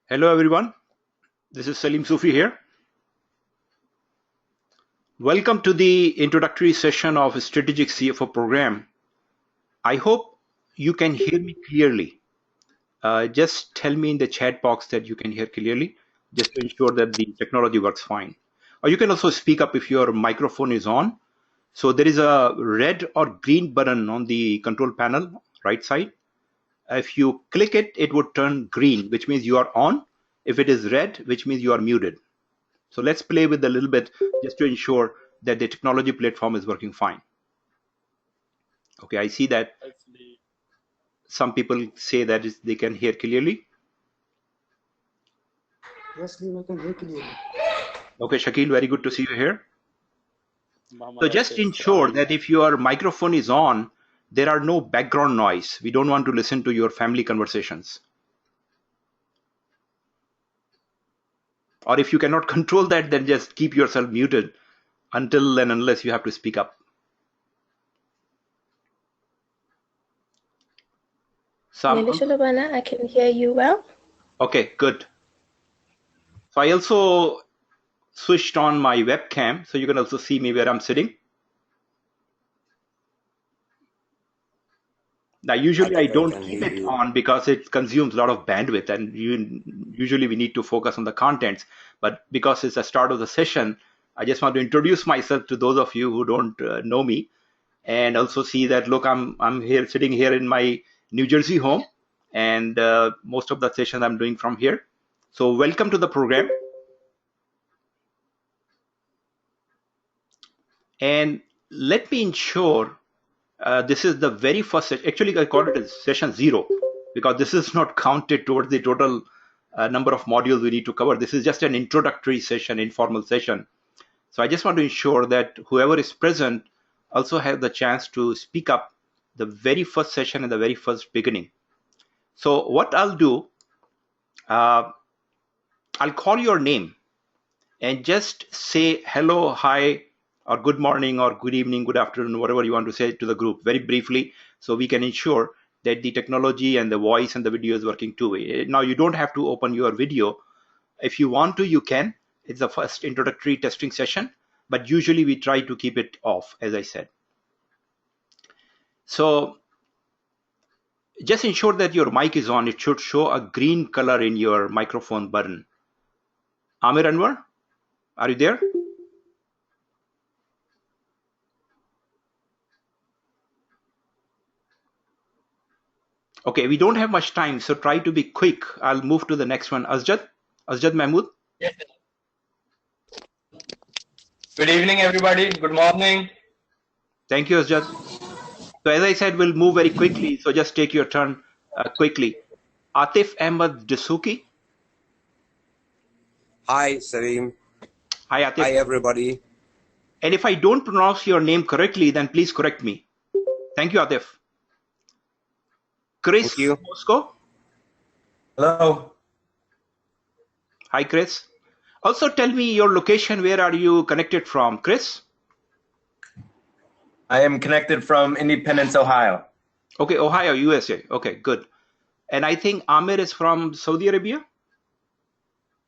Hello everyone, this is Salim Sufi here. Welcome to the introductory session of Strategic CFO program. I hope you can hear me clearly. Just tell me in the chat box that you can hear clearly, just to ensure that the technology works fine. Or you can also speak up if your microphone is on. So there is a red or green button on the control panel, right side. If you click it, it would turn green, which means you are on. If it is red, which means you are muted. So let's play with a little bit just to ensure that the technology platform is working fine. Okay, I see that some people say that they can hear clearly. Yes, I can hear clearly. Okay, Shakil, very good to see you here. So just ensure that if your microphone is on, there are no background noise. We don't want to listen to your family conversations. Or if you cannot control that, then just keep yourself muted until and unless you have to speak up. I can hear you well. Okay, good. So I also switched on my webcam, so you can also see me where I'm sitting. Now, usually I don't keep it on because it consumes a lot of bandwidth, and usually we need to focus on the contents. But because it's the start of the session, I just want to introduce myself to those of you who don't know me, and also see that look, I'm here sitting here in my New Jersey home, and most of the sessions I'm doing from here. So welcome to the program. And let me ensure this is the very first session. Actually, I call it as session 0 because this is not counted towards the total number of modules we need to cover. This is just an introductory session, informal session. So I just want to ensure that whoever is present also have the chance to speak up the very first session and the very first beginning. So what I'll do, I'll call your name and just say hello, hi, or good morning, or good evening, good afternoon, whatever you want to say to the group very briefly, so we can ensure that the technology and the voice and the video is working two-way. Now, you don't have to open your video. If you want to, you can. It's the first introductory testing session, but usually we try to keep it off, as I said. So just ensure that your mic is on. It should show a green color in your microphone button. Amir Anwar, are you there? Okay, we don't have much time, so try to be quick. I'll move to the next one. Asjad Mahmood. Yes. Good evening, everybody. Good morning. Thank you, Asjad. So as I said, we'll move very quickly, so just take your turn quickly. Atif Ahmed Dasuki. Hi, Salim. Hi, Atif. Hi, everybody. And if I don't pronounce your name correctly, then please correct me. Thank you, Atif. Chris Thank you. Moscow. Hello. Hi, Chris. Also, tell me your location. Where are you connected from, Chris? I am connected from Independence, Ohio. Okay, Ohio, USA. Okay, good. And I think Amir is from Saudi Arabia?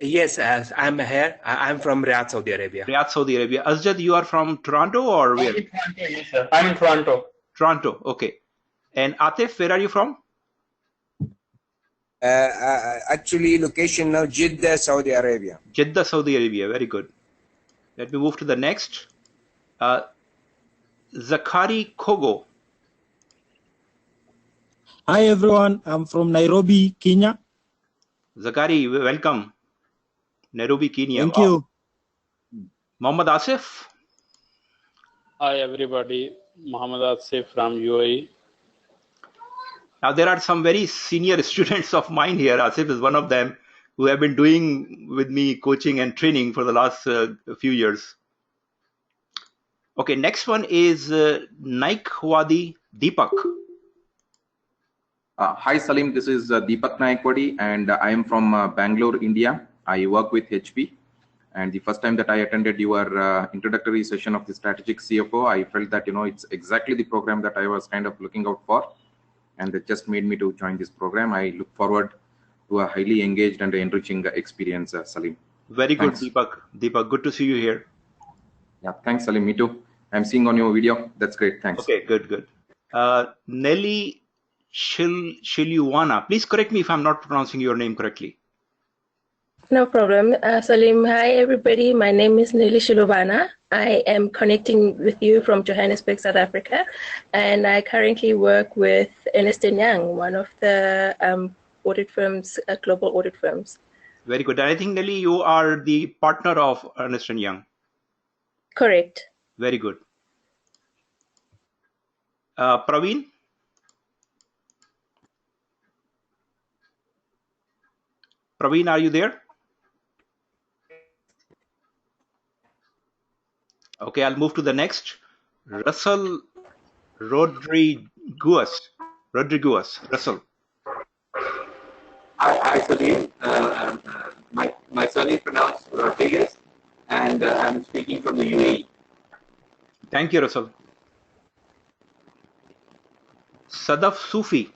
Yes, I'm here. I'm from Riyadh, Saudi Arabia. Riyadh, Saudi Arabia. Asjad, you are from Toronto or where? I'm in Toronto, yes, sir. I'm in Toronto. Toronto, okay. And Atif, where are you from? Actually, location now, Jeddah, Saudi Arabia. Jeddah, Saudi Arabia. Very good. Let me move to the next. Zakari Kogo. Hi everyone, I'm from Nairobi, Kenya. Zakari, welcome. Nairobi, Kenya. Thank you. Mohammad Asif. Hi everybody, Muhammad Asif from UAE. Now there are some very senior students of mine here. Asif is one of them who have been doing with me coaching and training for the last few years. Okay, next one is Naikwadi Deepak. Hi Salim, this is Deepak Naikwadi and I am from Bangalore, India. I work with HP, and the first time that I attended your introductory session of the strategic CFO, I felt that it's exactly the program that I was kind of looking out for, and it just made me to join this program. I look forward to a highly engaged and enriching experience, Salim. Very good, Thanks. Deepak. Deepak, good to see you here. Yeah, thanks, Salim. Me too. I'm seeing on your video. That's great. Thanks. Okay, good. Nelly Shiluana, please correct me if I'm not pronouncing your name correctly. No problem. Salim, hi everybody. My name is Nelly Shilobana. I am connecting with you from Johannesburg, South Africa, and I currently work with Ernst & Young, one of the audit firms, global audit firms. Very good. And I think, Nelly, you are the partner of Ernst & Young. Correct. Very good. Praveen? Praveen, are you there? Okay, I'll move to the next. Russell Rodriguez. Russell. Hi, Salim. My son is pronounced Rodriguez, and I'm speaking from the UAE. Thank you, Russell. Sadaf Sufi.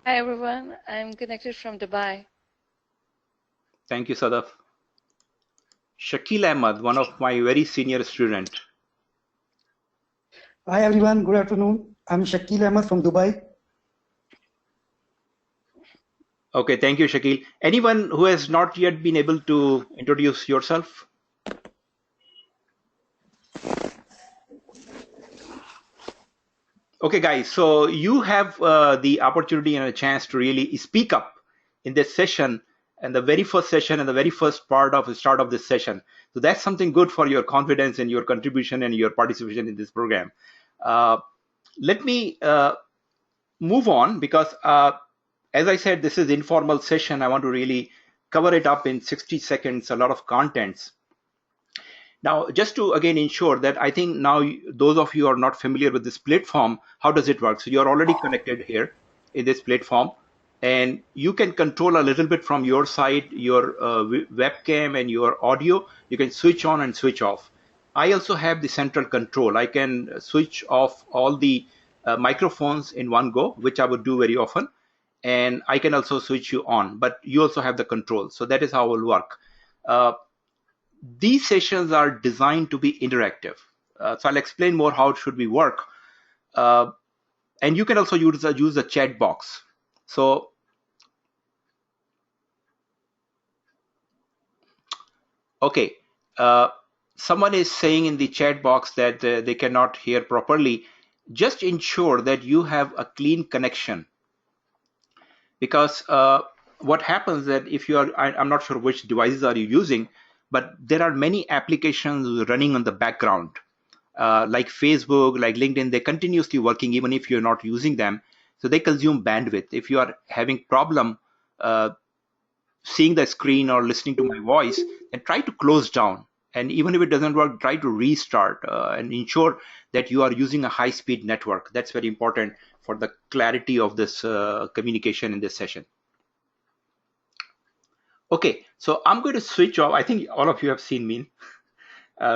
Hi everyone, I'm connected from Dubai. Thank you, Sadaf. Shakil Ahmad, one of my very senior student. Hi everyone, good afternoon. I'm Shakil Ahmed from Dubai. Okay, thank you, Shakil. Anyone who has not yet been able to introduce yourself? Okay, guys, so you have the opportunity and a chance to really speak up in this session, and the very first session and the very first part of the start of this session. So that's something good for your confidence and your contribution and your participation in this program. Let me move on because, as I said, this is informal session. I want to really cover it up in 60 seconds, a lot of contents. Now, just to again ensure that I think now those of you are not familiar with this platform, how does it work? So you're already connected here in this platform, and you can control a little bit from your side, your webcam and your audio. You can switch on and switch off. I also have the central control. I can switch off all the microphones in one go, which I would do very often. And I can also switch you on, but you also have the control. So that is how it will work. These sessions are designed to be interactive. So I'll explain more how it should be work. And you can also use the chat box. So okay, someone is saying in the chat box that they cannot hear properly. Just ensure that you have a clean connection, because what happens that if you are, I'm not sure which devices are you using, but there are many applications running on the background, like Facebook, like LinkedIn. They're continuously working even if you're not using them. So they consume bandwidth. If you are having problem seeing the screen or listening to my voice, then try to close down. And even if it doesn't work, try to restart and ensure that you are using a high-speed network. That's very important for the clarity of this communication in this session. Okay, so I'm going to switch off. I think all of you have seen me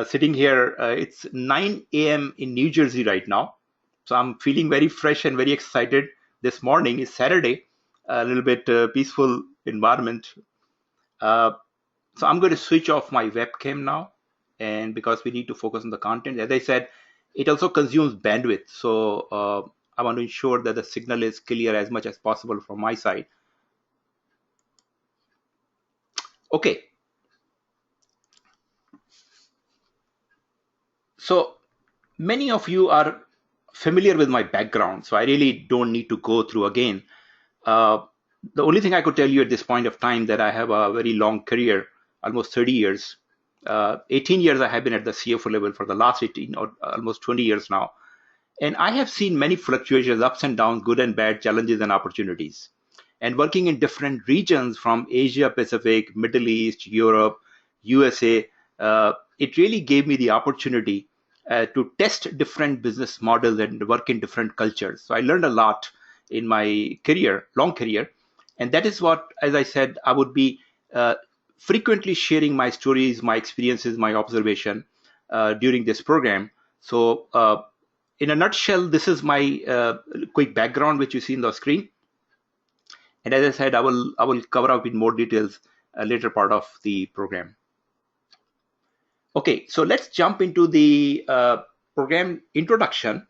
sitting here. It's 9 a.m. in New Jersey right now. So I'm feeling very fresh and very excited. This morning is Saturday, a little bit peaceful environment. So I'm going to switch off my webcam now, and because we need to focus on the content, as I said, it also consumes bandwidth. So I want to ensure that the signal is clear as much as possible from my side. Okay. So many of you are familiar with my background, so I really don't need to go through again. The only thing I could tell you at this point of time that I have a very long career, almost 30 years. 18 years I have been at the CFO level for the last 18 or almost 20 years now. And I have seen many fluctuations, ups and downs, good and bad, challenges and opportunities. And working in different regions from Asia Pacific, Middle East, Europe, USA, it really gave me the opportunity to test different business models and work in different cultures. So I learned a lot in my career, long career. And that is what, as I said, I would be frequently sharing my stories, my experiences, my observation during this program. So in a nutshell, this is my quick background, which you see on the screen. And as I said, I will cover up in more details a later part of the program. Okay, so let's jump into the program introduction.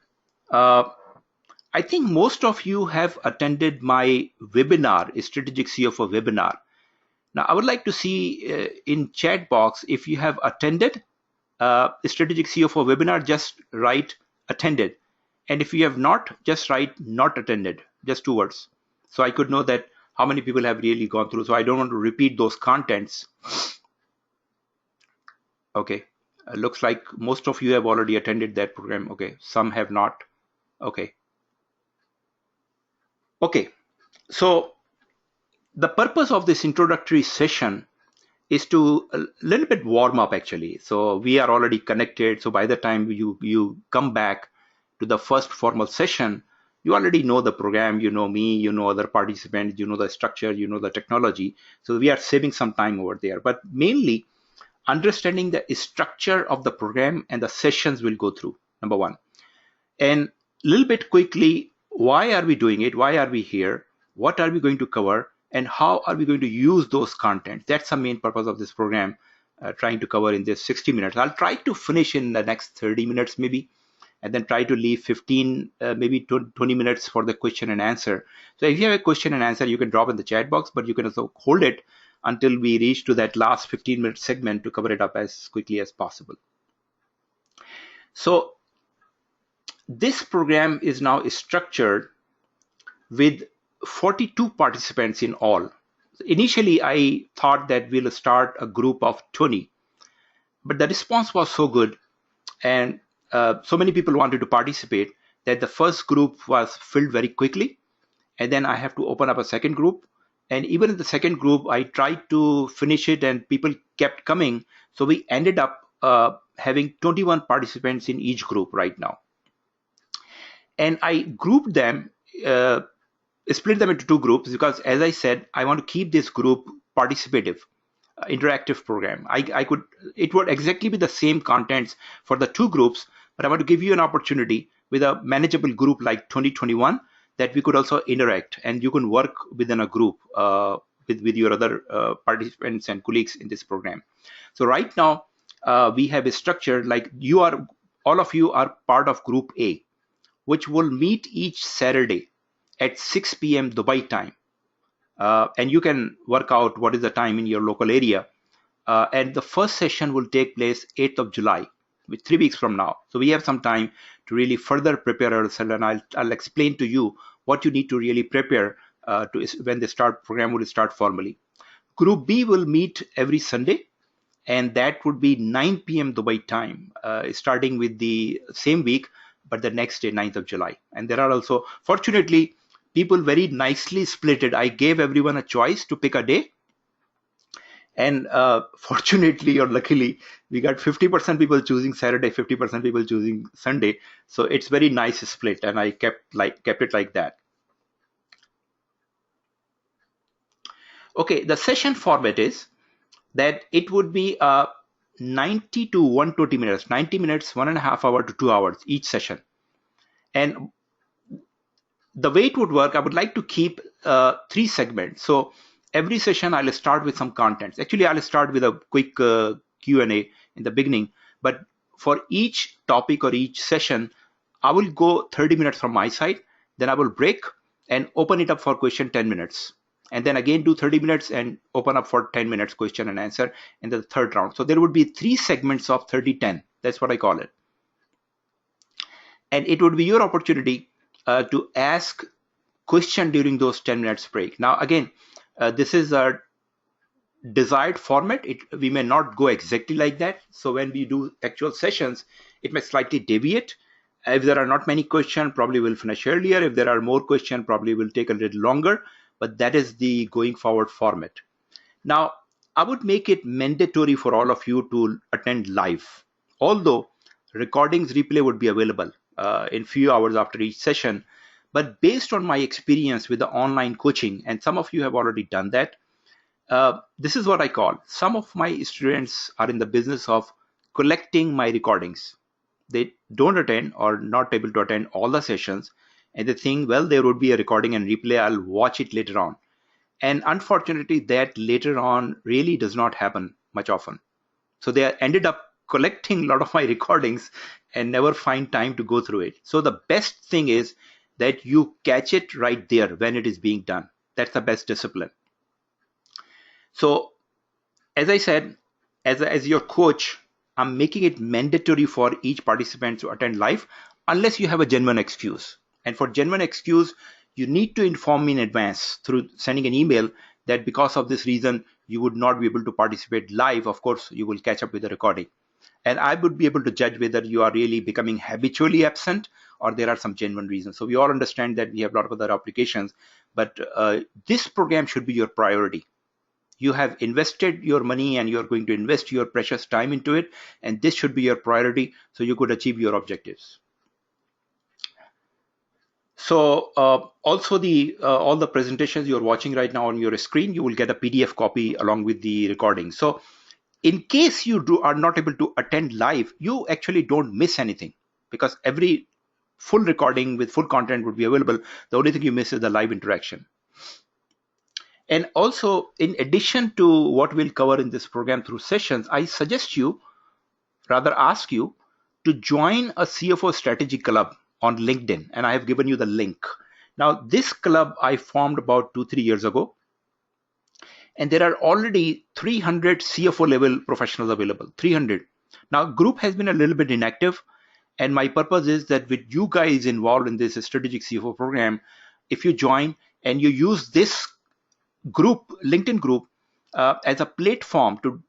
I think most of you have attended my webinar, Strategic CFO webinar. Now, I would like to see in chat box if you have attended Strategic CFO webinar, just write attended. And if you have not, just write not attended, just 2 words. So I could know that how many people have really gone through. So I don't want to repeat those contents. Okay, looks like most of you have already attended that program. Okay, some have not. Okay. Okay, so the purpose of this introductory session is to a little bit warm up actually. So we are already connected. So by the time you come back to the first formal session, you already know the program, you know me, you know other participants, you know the structure, you know the technology. So we are saving some time over there, but mainly understanding the structure of the program and the sessions we'll go through, number one. And a little bit quickly, why are we doing it? Why are we here? What are we going to cover? And how are we going to use those contents? That's the main purpose of this program, trying to cover in this 60 minutes. I'll try to finish in the next 30 minutes maybe, and then try to leave 15, maybe 20 minutes for the question and answer. So if you have a question and answer, you can drop in the chat box, but you can also hold it until we reach to that last 15-minute segment to cover it up as quickly as possible. So this program is now structured with 42 participants in all. Initially, I thought that we'll start a group of 20, but the response was so good and so many people wanted to participate that the first group was filled very quickly. And then I have to open up a second group. And even in the second group, I tried to finish it and people kept coming. So we ended up having 21 participants in each group right now. And I grouped them, split them into 2 groups because, as I said, I want to keep this group participative, interactive program. It would exactly be the same contents for the 2 groups, but I want to give you an opportunity with a manageable group like 2021 that we could also interact and you can work within a group with your other participants and colleagues in this program. So right now we have a structure like all of you are part of group A, which will meet each Saturday at 6 p.m. Dubai time. And you can work out what is the time in your local area. And the first session will take place 8th of July, with 3 weeks from now. So we have some time to really further prepare ourselves, and I'll explain to you what you need to really prepare when the program will start formally. Group B will meet every Sunday, and that would be 9 p.m. Dubai time, starting with the same week, but the next day, 9th of July. And there are also, fortunately, people very nicely split it. I gave everyone a choice to pick a day. And fortunately or luckily, we got 50% people choosing Saturday, 50% people choosing Sunday. So it's very nice split, and I kept it like that. Okay, the session format is that it would be 90 to 120 minutes, 90 minutes, 1.5 hours to 2 hours each session. And the way it would work, I would like to keep 3 segments. So every session I'll start with some contents. Actually, I'll start with a quick Q&A in the beginning, but for each topic or each session, I will go 30 minutes from my side, then I will break and open it up for question 10 minutes. And then again do 30 minutes and open up for 10 minutes question and answer in the third round. So there would be 3 segments of 30-10. That's what I call it. And it would be your opportunity to ask question during those 10 minutes break. Now, again, this is a desired format. We may not go exactly like that. So when we do actual sessions, it may slightly deviate. If there are not many questions, probably we'll finish earlier. If there are more questions, probably will take a little longer. But that is the going forward format. Now, I would make it mandatory for all of you to attend live. Although recordings replay would be available in few hours after each session. But based on my experience with the online coaching, and some of you have already done that, this is what I call, some of my students are in the business of collecting my recordings. They don't attend or not able to attend all the sessions, and they think, well, there would be a recording and replay, I'll watch it later on. And unfortunately, that later on really does not happen much often. So they ended up collecting a lot of my recordings and never find time to go through it. So the best thing is that you catch it right there when it is being done. That's the best discipline. So as I said, as your coach, I'm making it mandatory for each participant to attend live unless you have a genuine excuse. And for genuine excuse, you need to inform me in advance through sending an email that because of this reason, you would not be able to participate live. Of course, you will catch up with the recording. And I would be able to judge whether you are really becoming habitually absent or there are some genuine reasons. So we all understand that we have a lot of other applications, but this program should be your priority. You have invested your money and you're going to invest your precious time into it, and this should be your priority so you could achieve your objectives. So also all the presentations you're watching right now on your screen, you will get a PDF copy along with the recording. So in case you are not able to attend live, you actually don't miss anything because every full recording with full content would be available. The only thing you miss is the live interaction. And also, in addition to what we'll cover in this program through sessions, I suggest you, rather ask you, to join a CFO strategy club on LinkedIn. And I have given you the link. Now, this club I formed about 2-3 years ago. And there are already 300 CFO level professionals available, 300. Now, group has been a little bit inactive. And my purpose is that with you guys involved in this strategic CFO program, if you join and you use this group, LinkedIn group, as a platform to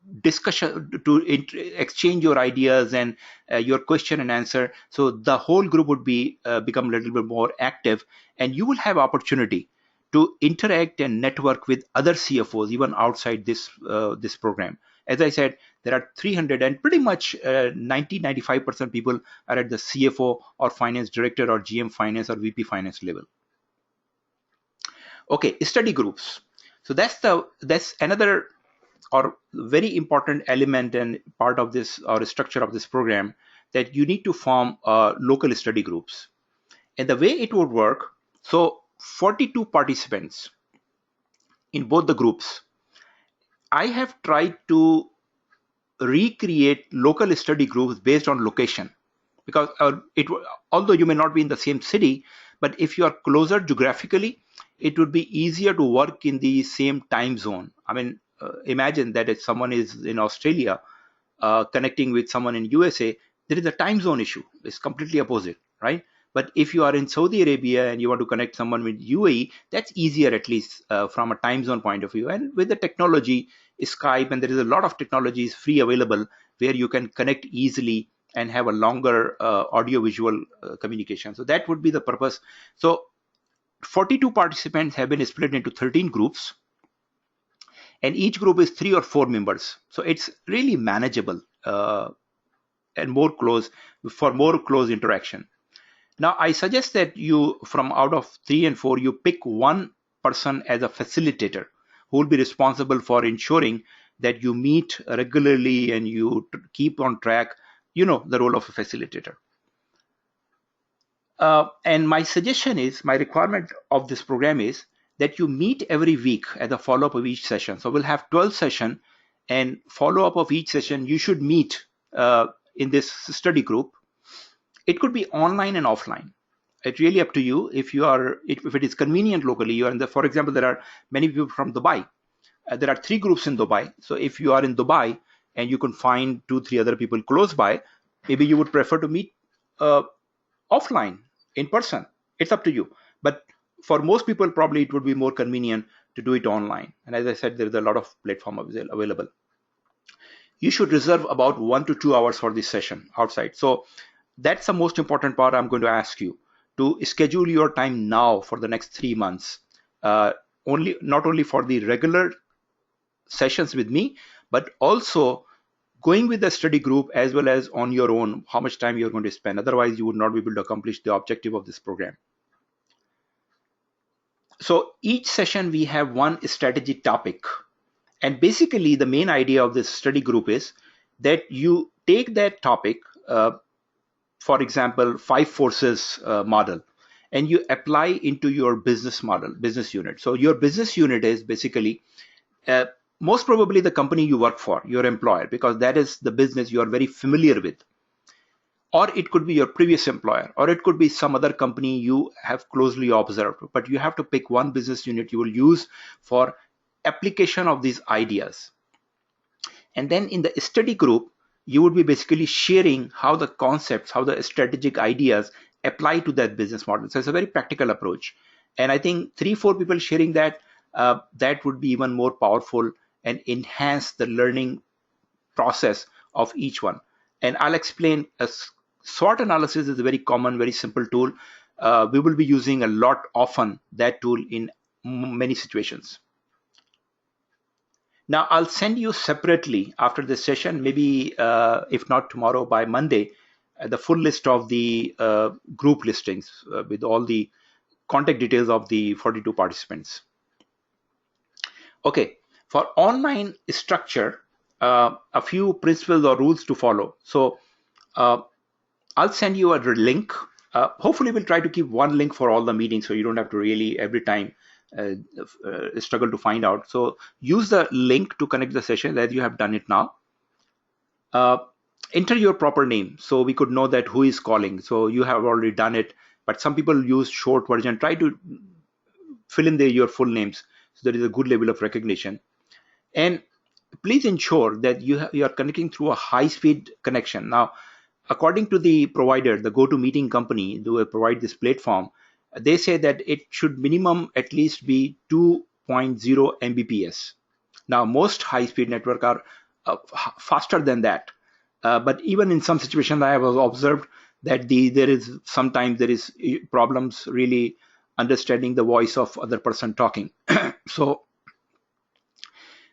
exchange your ideas and your question and answer. So the whole group would be become a little bit more active, and you will have opportunity to interact and network with other CFOs even outside this this program. As I said, there are 300 and pretty much 90-95% people are at the CFO or finance director or GM finance or VP finance level. Okay, study groups. So that's another or very important element and part of this or structure of this program, that you need to form local study groups. And the way it would work, so 42 participants in both the groups. I have tried to recreate local study groups based on location, because although you may not be in the same city, but if you are closer geographically, it would be easier to work in the same time zone. I mean, imagine that if someone is in Australia connecting with someone in USA, there is a time zone issue. It's completely opposite, right? But if you are in Saudi Arabia and you want to connect someone with UAE, that's easier, at least from a time zone point of view. And with the technology, Skype, and there is a lot of technologies free available where you can connect easily and have a longer audio-visual communication. So that would be the purpose. So 42 participants have been split into 13 groups, and each group is 3 or 4 members. So it's really manageable and more close interaction. Now, I suggest that you, from out of 3 and 4, you pick one person as a facilitator who will be responsible for ensuring that you meet regularly and you keep on track, the role of a facilitator. And my suggestion is, my requirement of this program is that you meet every week as a follow-up of each session. So we'll have 12 sessions, and follow-up of each session, you should meet in this study group. It could be online and offline. It's really up to you. If it is convenient locally, you are in for example, there are many people from Dubai. There are 3 groups in Dubai. So if you are in Dubai and you can find 2-3 other people close by, maybe you would prefer to meet offline, in person. It's up to you. But for most people, probably it would be more convenient to do it online. And as I said, there's a lot of platform available. You should reserve about 1 to 2 hours for this session outside. So that's the most important part. I'm going to ask you to schedule your time now for the next 3 months, not only for the regular sessions with me, but also going with the study group as well as on your own, how much time you're going to spend. Otherwise, you would not be able to accomplish the objective of this program. So each session, we have one strategy topic. And basically, the main idea of this study group is that you take that topic, for example, 5 forces model, and you apply into your business model, business unit. So your business unit is basically most probably the company you work for, your employer, because that is the business you are very familiar with. Or it could be your previous employer, or it could be some other company you have closely observed. But you have to pick one business unit you will use for application of these ideas. And then in the study group, you would be basically sharing how the concepts, how the strategic ideas apply to that business model. So it's a very practical approach. And I think 3-4 people sharing that, that would be even more powerful and enhance the learning process of each one. And I'll explain. A SWOT analysis is a very common, very simple tool. We will be using a lot often that tool in many situations. Now, I'll send you separately after this session, maybe if not tomorrow, by Monday, the full list of the group listings with all the contact details of the 42 participants. Okay, for online structure, a few principles or rules to follow. So I'll send you a link. Hopefully, we'll try to keep one link for all the meetings so you don't have to really every time struggle to find out. So use the link to connect the session as you have done it now. Enter your proper name so we could know that who is calling. So you have already done it, but some people use short version. Try to fill in your full names so there is a good level of recognition. And please ensure that you are connecting through a high-speed connection. Now, according to the provider, the GoToMeeting company who provide this platform, they say that it should minimum at least be 2.0 Mbps. Now, most high-speed network are faster than that. But even in some situations, I have observed that there is problems really understanding the voice of other person talking. So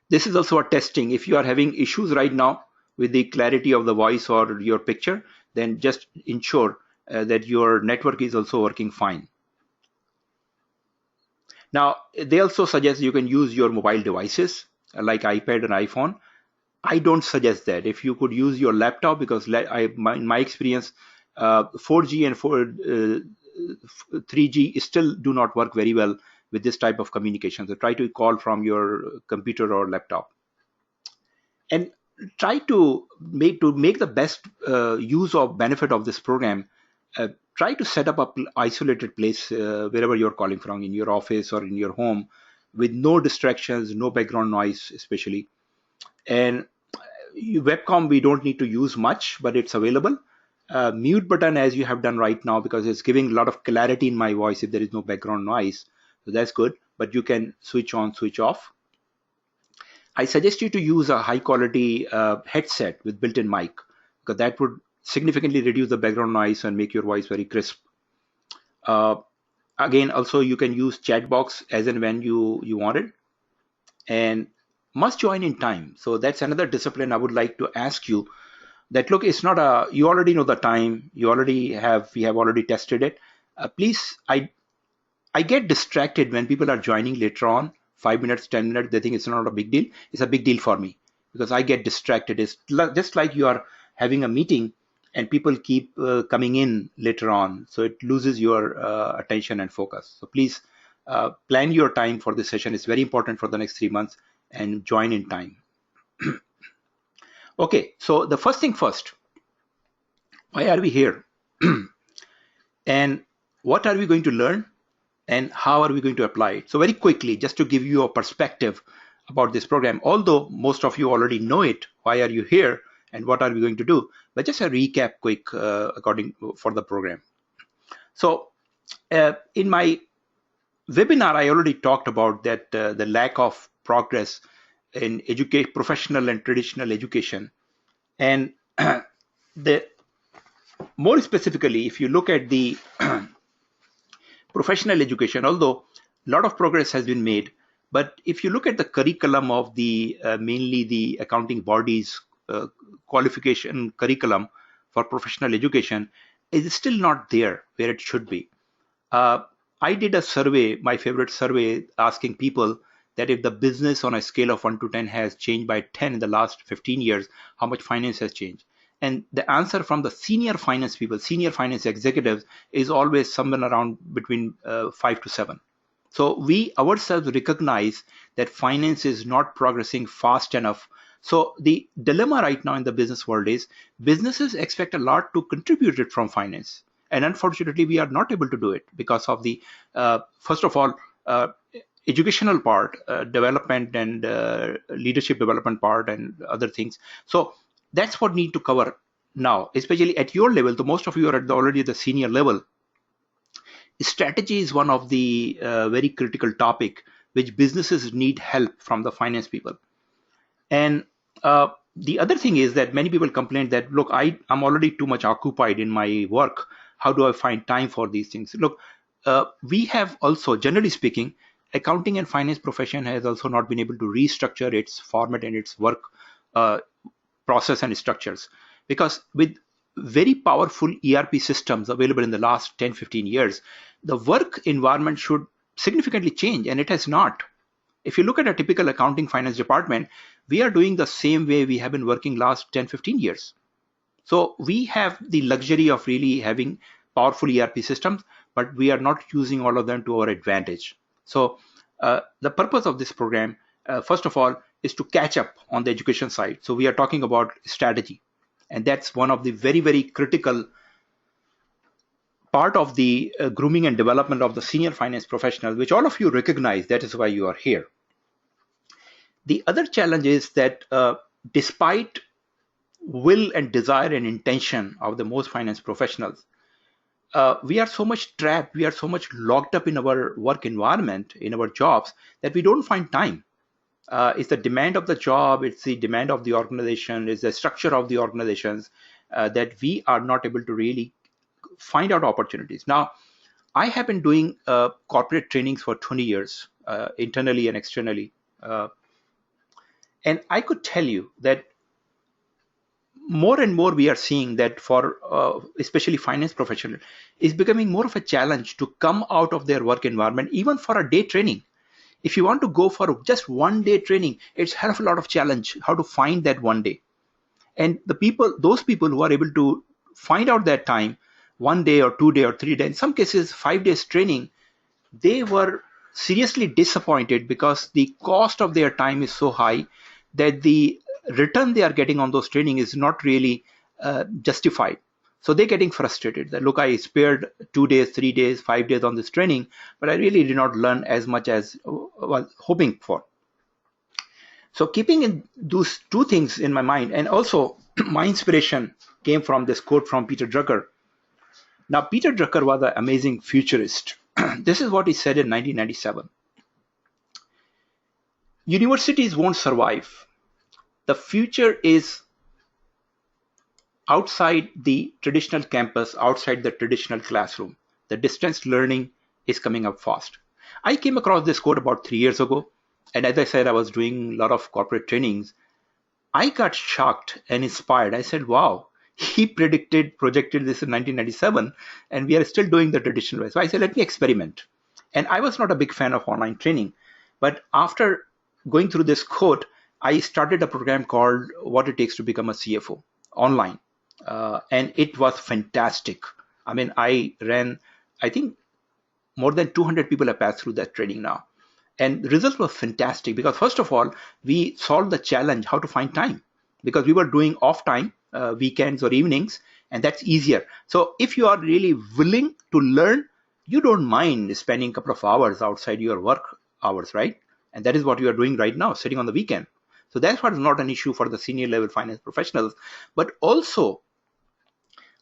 this is also a testing. If you are having issues right now with the clarity of the voice or your picture, then just ensure that your network is also working fine. Now, they also suggest you can use your mobile devices like iPad and iPhone. I don't suggest that. If you could use your laptop, because in my experience, 4G and 3G still do not work very well with this type of communication. So try to call from your computer or laptop. And try to make the best use of benefit of this program. Try to set up an isolated place wherever you're calling from, in your office or in your home, with no distractions, no background noise especially. And webcam we don't need to use much, but it's available. Mute button as you have done right now, because it's giving a lot of clarity in my voice if there is no background noise. So that's good, but you can switch on, switch off. I suggest you to use a high quality headset with built-in mic, because that would significantly reduce the background noise and make your voice very crisp. Again, also you can use chat box as and when you want it, and must join in time. So that's another discipline I would like to ask you. That look, it's not you already know the time. We have already tested it. Please, I get distracted when people are joining later on. 5 minutes, 10 minutes, they think it's not a big deal. It's a big deal for me because I get distracted. It's just like you are having a meeting and people keep coming in later on. So it loses your attention and focus. So please plan your time for this session. It's very important for the next 3 months, and join in time. Okay, so the first thing first, why are we here? And what are we going to learn? And how are we going to apply it? So very quickly, just to give you a perspective about this program, although most of you already know it, why are you here and what are we going to do? But just a recap quick for the program. So in my webinar, I already talked about that the lack of progress in professional and traditional education. And more specifically, if you look at the professional education, although a lot of progress has been made, but if you look at the curriculum of the mainly the accounting bodies qualification curriculum for professional education, it is still not there where it should be. I did a survey, my favorite survey, asking people that if the business on a scale of 1 to 10 has changed by 10 in the last 15 years, how much finance has changed? And the answer from the senior finance people, senior finance executives, is always somewhere around between 5 to 7. So we ourselves recognize that finance is not progressing fast enough. So the dilemma right now in the business world is businesses expect a lot to contribute it from finance. And unfortunately, we are not able to do it because of the, first of all, educational part, development and leadership development part and other things. So that's what need to cover now, especially at your level. The most of you are already at the senior level. Strategy is one of the very critical topic which businesses need help from the finance people. And the other thing is that many people complain that, look, I'm already too much occupied in my work. How do I find time for these things? Look, we have also, generally speaking, accounting and finance profession has also not been able to restructure its format and its work process and structures, because with very powerful ERP systems available in the last 10-15 years, the work environment should significantly change, and it has not. If you look at a typical accounting finance department, we are doing the same way we have been working last 10-15 years. So we have the luxury of really having powerful ERP systems, but we are not using all of them to our advantage. So the purpose of this program, first of all, is to catch up on the education side. So we are talking about strategy, and that's one of the very, very critical part of the grooming and development of the senior finance professional, which all of you recognize. That is why you are here. The other challenge is that despite will and desire and intention of the most finance professionals, we are so much trapped, we are so much locked up in our work environment, in our jobs, that we don't find time. It's the demand of the job, it's the demand of the organization, it's the structure of the organizations that we are not able to really find out opportunities. Now, I have been doing corporate trainings for 20 years, internally and externally. And I could tell you that more and more we are seeing that for especially finance professionals, is becoming more of a challenge to come out of their work environment, even for a day training. If you want to go for just 1 day training, it's a hell of a lot of challenge how to find that 1 day. And those people who are able to find out that time, 1 day or 2 day or 3 days, in some cases 5 days training, they were seriously disappointed because the cost of their time is so high that the return they are getting on those training is not really justified. So they're getting frustrated that, look, I spared 2 days, 3 days, 5 days on this training, but I really did not learn as much as I was hoping for. So keeping in those two things in my mind, and also my inspiration came from this quote from Peter Drucker. Now, Peter Drucker was an amazing futurist. This is what he said in 1997. Universities won't survive. The future is outside the traditional campus, outside the traditional classroom. The distance learning is coming up fast. I came across this quote about 3 years ago. And as I said, I was doing a lot of corporate trainings. I got shocked and inspired. I said, wow, he projected this in 1997, and we are still doing the traditional way. So I said, let me experiment. And I was not a big fan of online training. But after going through this quote, I started a program called What It Takes to Become a CFO online. And it was fantastic. I mean, I think more than 200 people have passed through that training now. And the results were fantastic because, first of all, we solved the challenge how to find time, because we were doing off time, weekends or evenings, and that's easier. So if you are really willing to learn, you don't mind spending a couple of hours outside your work hours, right? And that is what you are doing right now, sitting on the weekend. So that's what is not an issue for the senior level finance professionals. But also,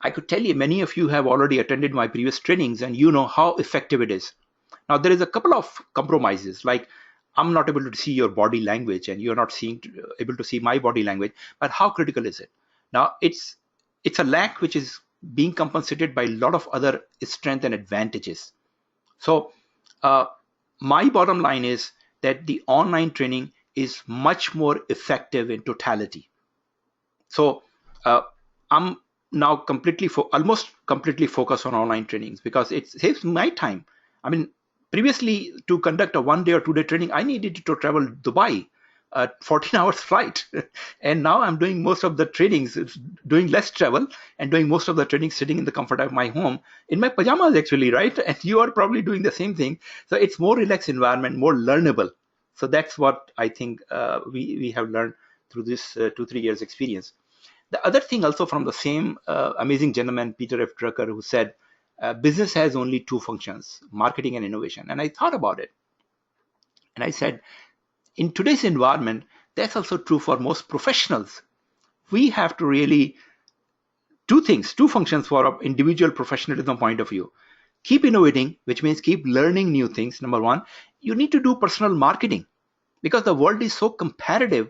I could tell you, many of you have already attended my previous trainings and you know how effective it is. Now, there is a couple of compromises, like I'm not able to see your body language and you're not able to see my body language, but how critical is it? Now, it's a lack which is being compensated by a lot of other strengths and advantages. So my bottom line is that the online training is much more effective in totality. So I'm now almost completely focused on online trainings because it saves my time. I mean, previously, to conduct a 1 day or 2 day training, I needed to travel to Dubai a 14 hours flight. And now I'm doing most of the trainings, doing less travel and doing most of the training sitting in the comfort of my home in my pajamas actually, right? And you are probably doing the same thing. So it's more relaxed environment, more learnable. So that's what I think we have learned through this 2-3 years experience. The other thing also from the same amazing gentleman, Peter F. Drucker, who said, business has only two functions, marketing and innovation. And I thought about it. And I said, in today's environment, that's also true for most professionals. We have to really two functions for an individual professionalism point of view. Keep innovating, which means keep learning new things. Number one, you need to do personal marketing because the world is so competitive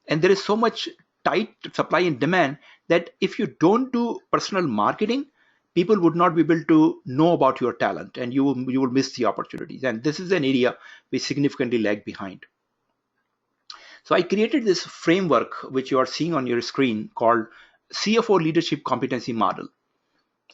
and there is so much tight supply and demand that if you don't do personal marketing, people would not be able to know about your talent and you will miss the opportunities. And this is an area we significantly lag behind. So I created this framework, which you are seeing on your screen, called CFO Leadership Competency Model.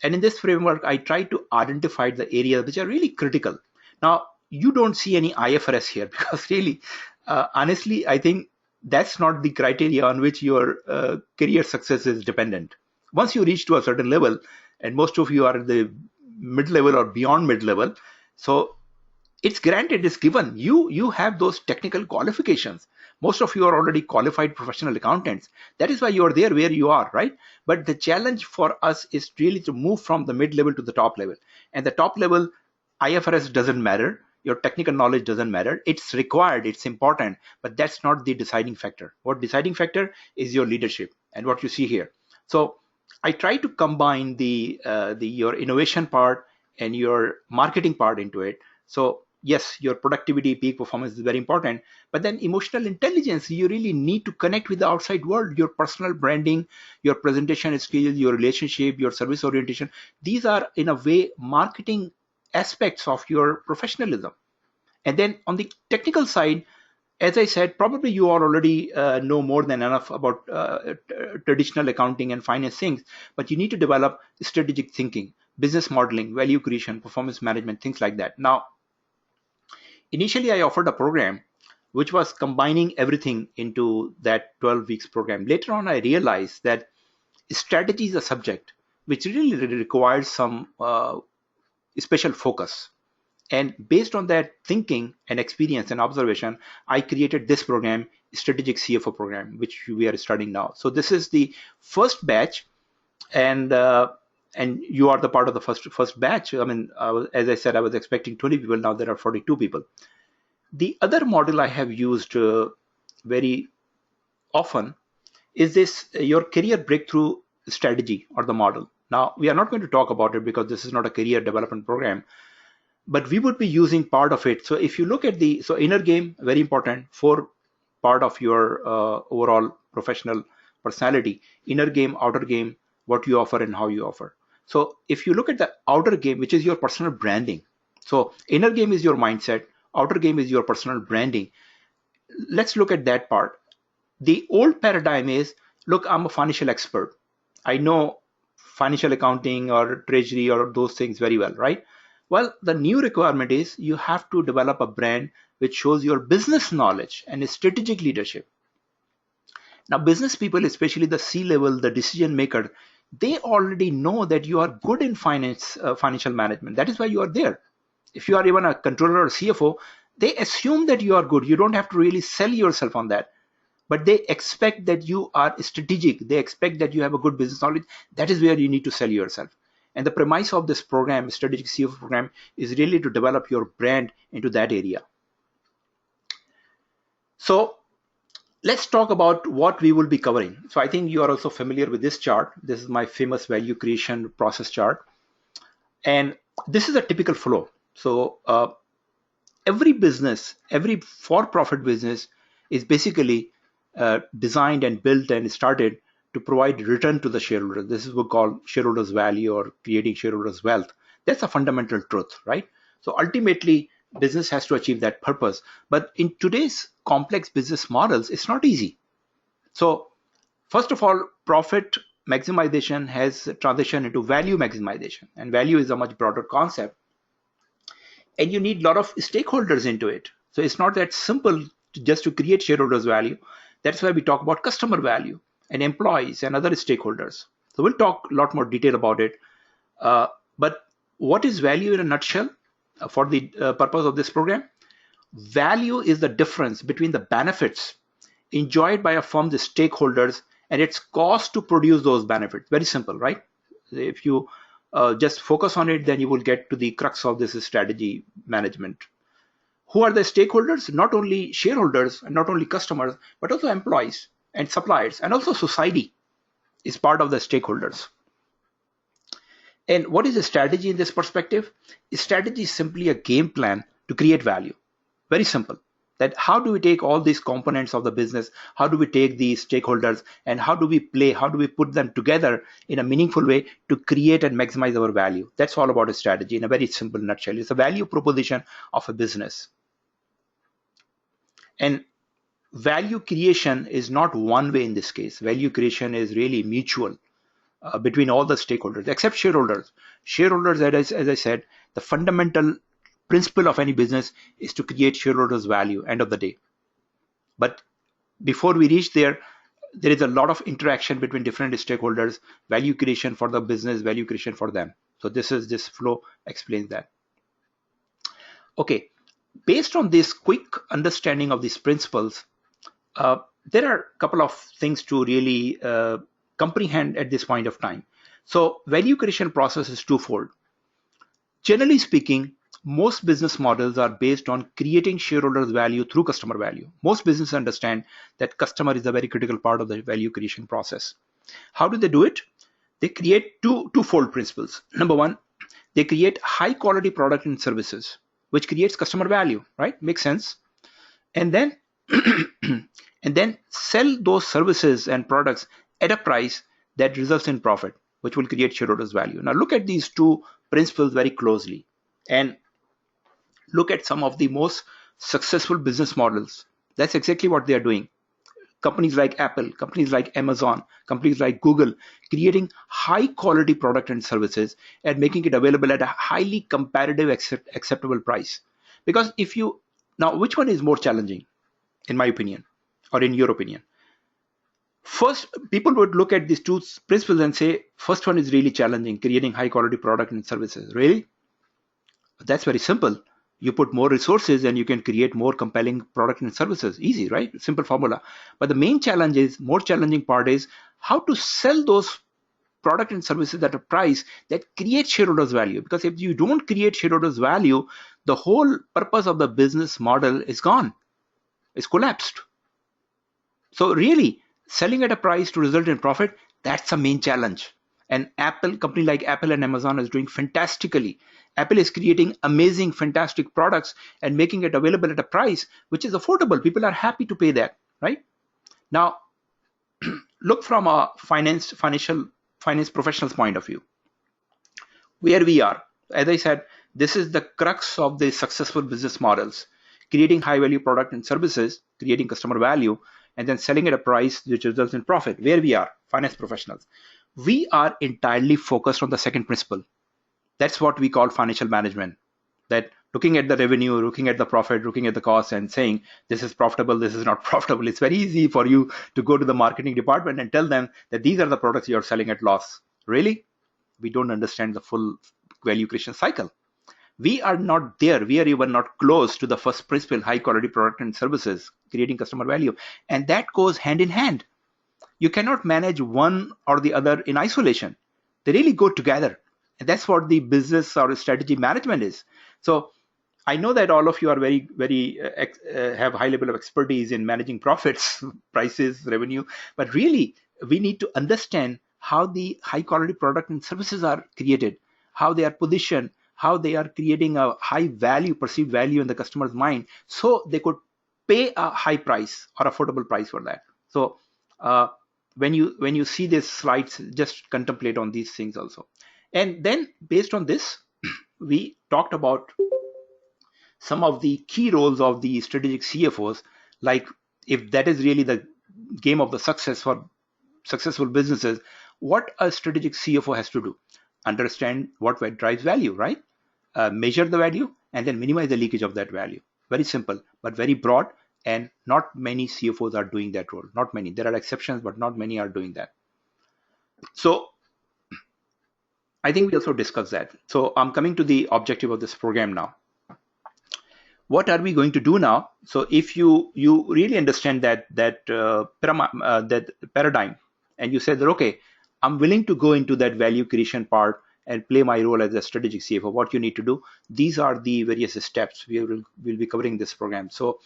And in this framework, I try to identify the areas which are really critical. Now, you don't see any IFRS here because really, honestly, I think that's not the criteria on which your career success is dependent. Once you reach to a certain level, and most of you are at the mid-level or beyond mid-level, so it's granted, it's given. You have those technical qualifications. Most of you are already qualified professional accountants. That is why you are there where you are, right? But the challenge for us is really to move from the mid-level to the top level. And the top level, IFRS doesn't matter. Your technical knowledge doesn't matter. It's required, it's important, but that's not the deciding factor. What deciding factor is your leadership and what you see here. So I try to combine your innovation part and your marketing part into it. So yes, your productivity, peak performance is very important, but then emotional intelligence, you really need to connect with the outside world, your personal branding, your presentation skills, your relationship, your service orientation. These are in a way marketing aspects of your professionalism. And then on the technical side, as I said, probably you are already know more than enough about traditional accounting and finance things, but you need to develop strategic thinking, business modeling, value creation, performance management, things like that. Now, initially, I offered a program which was combining everything into that 12 weeks program. Later on, I realized that strategy is a subject which really requires some special focus. And based on that thinking and experience and observation, I created this program, Strategic CFO program, which we are studying now. So this is the first batch, and you are the part of the first batch. I mean, as I said, I was expecting 20 people. Now there are 42 people. The other model I have used very often is this your career breakthrough strategy or the model. Now, we are not going to talk about it because this is not a career development program, but we would be using part of it. So if you look at so inner game, very important for part of your overall professional personality. Inner game, outer game, what you offer and how you offer. So if you look at the outer game, which is your personal branding. So inner game is your mindset, outer game is your personal branding. Let's look at that part. The old paradigm is, look, I'm a financial expert. I know financial accounting or treasury or those things very well, right? Well, the new requirement is you have to develop a brand which shows your business knowledge and strategic leadership. Now, business people, especially the C-level, the decision maker, they already know that you are good in financial management. That is why you are there. If you are even a controller or CFO, they assume that you are good. You don't have to really sell yourself on that. But they expect that you are strategic. They expect that you have a good business knowledge. That is where you need to sell yourself. And the premise of this program, Strategic CFO program, is really to develop your brand into that area. So let's talk about what we will be covering. So I think you are also familiar with this chart. This is my famous value creation process chart. And this is a typical flow. So every business, every for-profit business is basically designed and built and started to provide return to the shareholder. This is what we call shareholders value or creating shareholders wealth. That's a fundamental truth, right? So ultimately, business has to achieve that purpose. But in today's complex business models, it's not easy. So first of all, profit maximization has transitioned into value maximization. And value is a much broader concept. And you need a lot of stakeholders into it. So it's not that simple just to create shareholders value. That's why we talk about customer value and employees and other stakeholders. So we'll talk a lot more detail about it. But what is value in a nutshell for the purpose of this program? Value is the difference between the benefits enjoyed by a firm's stakeholders and its cost to produce those benefits. Very simple, right? If you just focus on it, then you will get to the crux of this strategy management. Who are the stakeholders? Not only shareholders and not only customers, but also employees and suppliers, and also society is part of the stakeholders. And what is a strategy in this perspective? A strategy is simply a game plan to create value. Very simple. That how do we take all these components of the business, how do we take these stakeholders, and how do we put them together in a meaningful way to create and maximize our value? That's all about a strategy in a very simple nutshell. It's a value proposition of a business. And value creation is not one way in this case. Value creation is really mutual between all the stakeholders, except shareholders. Shareholders, as I said, the fundamental principle of any business is to create shareholders value, end of the day. But before we reach there is a lot of interaction between different stakeholders, value creation for the business, value creation for them. So this flow explains that. Okay, based on this quick understanding of these principles, there are a couple of things to really comprehend at this point of time. So value creation process is twofold. Generally speaking, most business models are based on creating shareholders value through customer value. Most businesses understand that customer is a very critical part of the value creation process. How do they do it? They create twofold principles. Number one, they create high quality product and services, which creates customer value, right? Makes sense. And then and then sell those services and products at a price that results in profit, which will create shareholders value. Now look at these two principles very closely and look at some of the most successful business models. That's exactly what they are doing. Companies like Apple, companies like Amazon, companies like Google, creating high quality product and services and making it available at a highly competitive, acceptable price. Because now which one is more challenging, in my opinion, or in your opinion? First, people would look at these two principles and say, first one is really challenging, creating high quality product and services. Really? That's very simple. You put more resources and you can create more compelling product and services. Easy, right? Simple formula. But the main challenge is, more challenging part is how to sell those product and services at a price that creates shareholders value. Because if you don't create shareholders value, the whole purpose of the business model is gone. It's collapsed. So really, selling at a price to result in profit, that's the main challenge. And company like Apple and Amazon is doing fantastically. Apple is creating amazing, fantastic products and making it available at a price which is affordable. People are happy to pay that, right? Now, look from a finance professional's point of view. Where we are, as I said, this is the crux of the successful business models. Creating high value product and services, creating customer value, and then selling at a price which results in profit. Where we are, finance professionals. We are entirely focused on the second principle. That's what we call financial management. That looking at the revenue, looking at the profit, looking at the cost and saying, this is profitable, this is not profitable. It's very easy for you to go to the marketing department and tell them that these are the products you're selling at loss. Really? We don't understand the full value creation cycle. We are not there. We are even not close to the first principle, high quality product and services, creating customer value. And that goes hand in hand. You cannot manage one or the other in isolation. They really go together. And that's what the business or strategy management is. So I know that all of you are have high level of expertise in managing profits, prices, revenue, but really we need to understand how the high quality product and services are created, how they are positioned, how they are creating a high value, perceived value in the customer's mind, so they could pay a high price or affordable price for that. So when you see these slides, just contemplate on these things also. And then based on this, we talked about some of the key roles of the strategic CFOs, like if that is really the game of the success for successful businesses, what a strategic CFO has to do. Understand what drives value, right? Measure the value and then minimize the leakage of that value. Very simple, but very broad And not many CFOs are doing that role. Not many. There are exceptions, but not many are doing that. So I think we also discussed that. So I'm coming to the objective of this program now. What are we going to do now? So if you really understand that paradigm, and you said that, okay, I'm willing to go into that value creation part and play my role as a strategic CFO, what you need to do, these are the various steps we'll be covering this program. So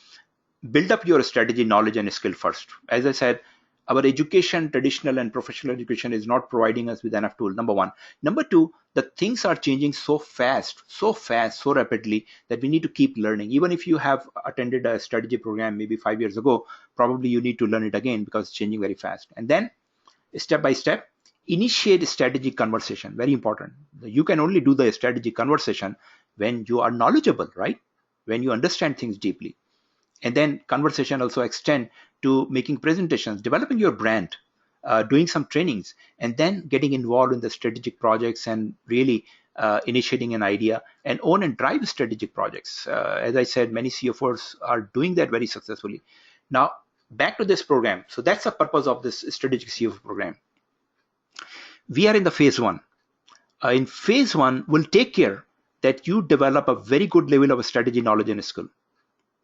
build up your strategy, knowledge, and skill first. As I said, our education, traditional and professional education, is not providing us with enough tool, number one. Number two, the things are changing so fast, so rapidly, that we need to keep learning. Even if you have attended a strategy program maybe 5 years ago, probably you need to learn it again because it's changing very fast. And then step by step, initiate strategic conversation. Very important. You can only do the strategic conversation when you are knowledgeable, right? When you understand things deeply. And then conversation also extend to making presentations, developing your brand, doing some trainings, and then getting involved in the strategic projects and really initiating an idea and own and drive strategic projects. As I said, many CFOs are doing that very successfully. Now, back to this program. So that's the purpose of this strategic CFO program. We are in the phase one. In phase one, we'll take care that you develop a very good level of strategy, knowledge, and skill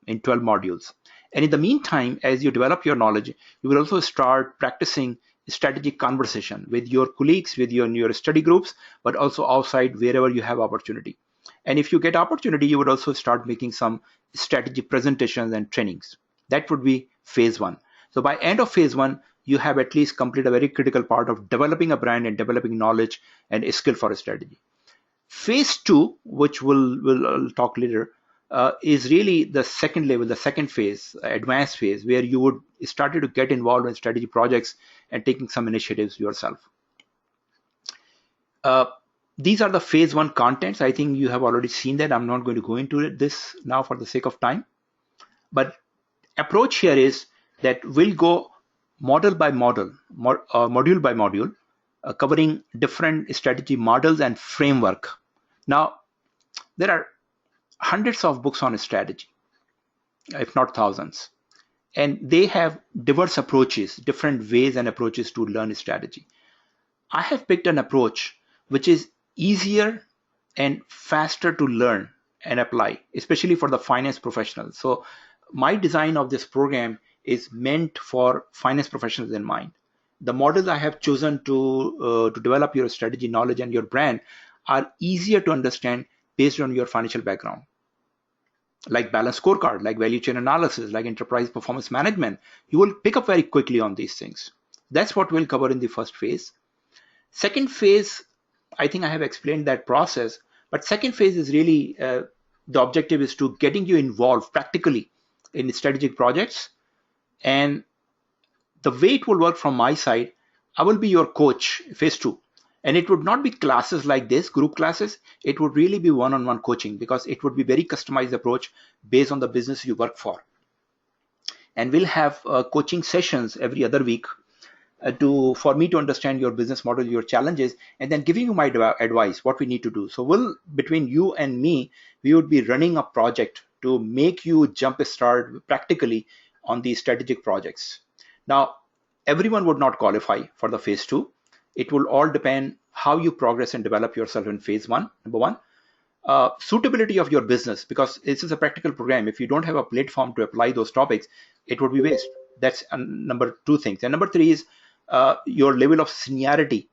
in 12 modules. And in the meantime, as you develop your knowledge, you will also start practicing strategic conversation with your colleagues, with your study groups, but also outside wherever you have opportunity. And if you get opportunity, you would also start making some strategy presentations and trainings. That would be phase one. So by end of phase one, you have at least completed a very critical part of developing a brand and developing knowledge and a skill for a strategy. Phase two, which we'll talk later, is really the second level, the second phase, advanced phase, where you would started to get involved in strategy projects and taking some initiatives yourself. These are the phase one contents. I think you have already seen that. I'm not going to go into this now for the sake of time. But approach here is that we'll go model by model, module by module, covering different strategy models and framework. Now, there are hundreds of books on strategy, if not thousands, and they have diverse approaches, different ways and approaches to learn strategy. I have picked an approach which is easier and faster to learn and apply, especially for the finance professionals. So my design of this program is meant for finance professionals in mind. The models I have chosen to develop your strategy, knowledge, and your brand are easier to understand based on your financial background, like balance scorecard, like value chain analysis, like enterprise performance management. You will pick up very quickly on these things. That's what we'll cover in the first phase. Second phase, I think I have explained that process, but second phase is really the objective is to getting you involved practically in strategic projects. And the way it will work from my side, I will be your coach, phase two. And it would not be classes like this, group classes. It would really be one-on-one coaching, because it would be very customized approach based on the business you work for. And we'll have coaching sessions every other week for me to understand your business model, your challenges, and then giving you my advice, what we need to do. So between you and me, we would be running a project to make you jump start practically on these strategic projects. Now, everyone would not qualify for the phase two. It will all depend how you progress and develop yourself in phase one, number one. Suitability of your business, because this is a practical program. If you don't have a platform to apply those topics, it would be waste. That's number two things. And number three is your level of seniority.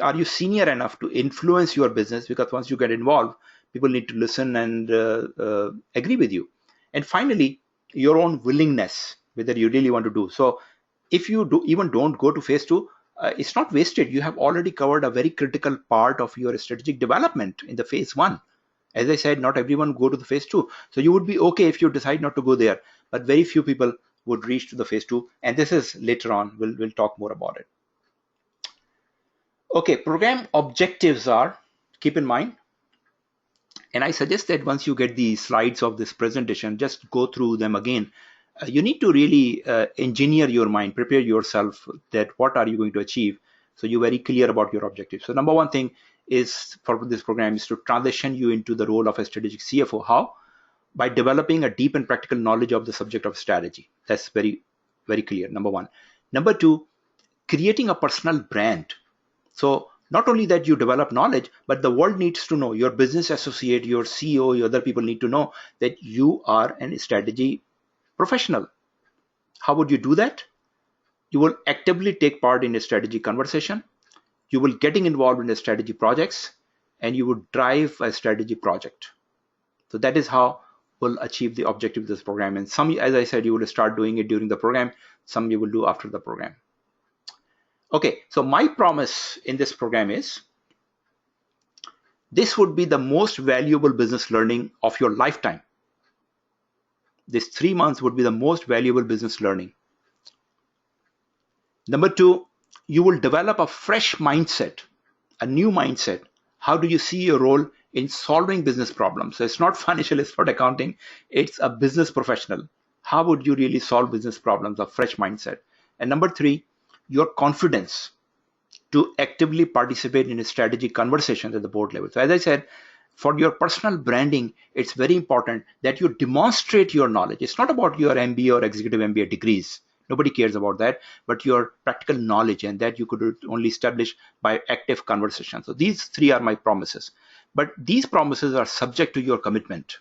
Are you senior enough to influence your business? Because once you get involved, people need to listen and agree with you. And finally, your own willingness, whether you really want to do. So if you don't go to phase two, it's not wasted. You have already covered a very critical part of your strategic development in the phase one. As I said, not everyone go to the phase two. So you would be okay if you decide not to go there, but very few people would reach to the phase two. And this is later on, we'll talk more about it. Okay, program objectives are, keep in mind, and I suggest that once you get the slides of this presentation, just go through them again. You need to really engineer your mind, prepare yourself that what are you going to achieve. So you're very clear about your objectives. So number one thing is for this program is to transition you into the role of a strategic CFO. How? by developing a deep and practical knowledge of the subject of strategy. That's very, very clear, number one. Number two, creating a personal brand. So not only that you develop knowledge, but the world needs to know, your business associate, your CEO, your other people need to know that you are a strategy professional. How would you do that? You will actively take part in a strategy conversation. You will getting involved in the strategy projects, and you would drive a strategy project. So that is how we'll achieve the objective of this program. And some, as I said, you will start doing it during the program. Some you will do after the program. Okay, so my promise in this program is this would be the most valuable business learning of your lifetime. This 3 months would be the most valuable business learning. Number two, you will develop a fresh mindset, a new mindset. How do you see your role in solving business problems? So it's not financial, it's not accounting, it's a business professional. How would you really solve business problems? A fresh mindset. And number three, your confidence to actively participate in a strategic conversation at the board level. So as I said, for your personal branding, it's very important that you demonstrate your knowledge. It's not about your MBA or executive MBA degrees. Nobody cares about that, but your practical knowledge, and that you could only establish by active conversation. So these three are my promises. But these promises are subject to your commitment.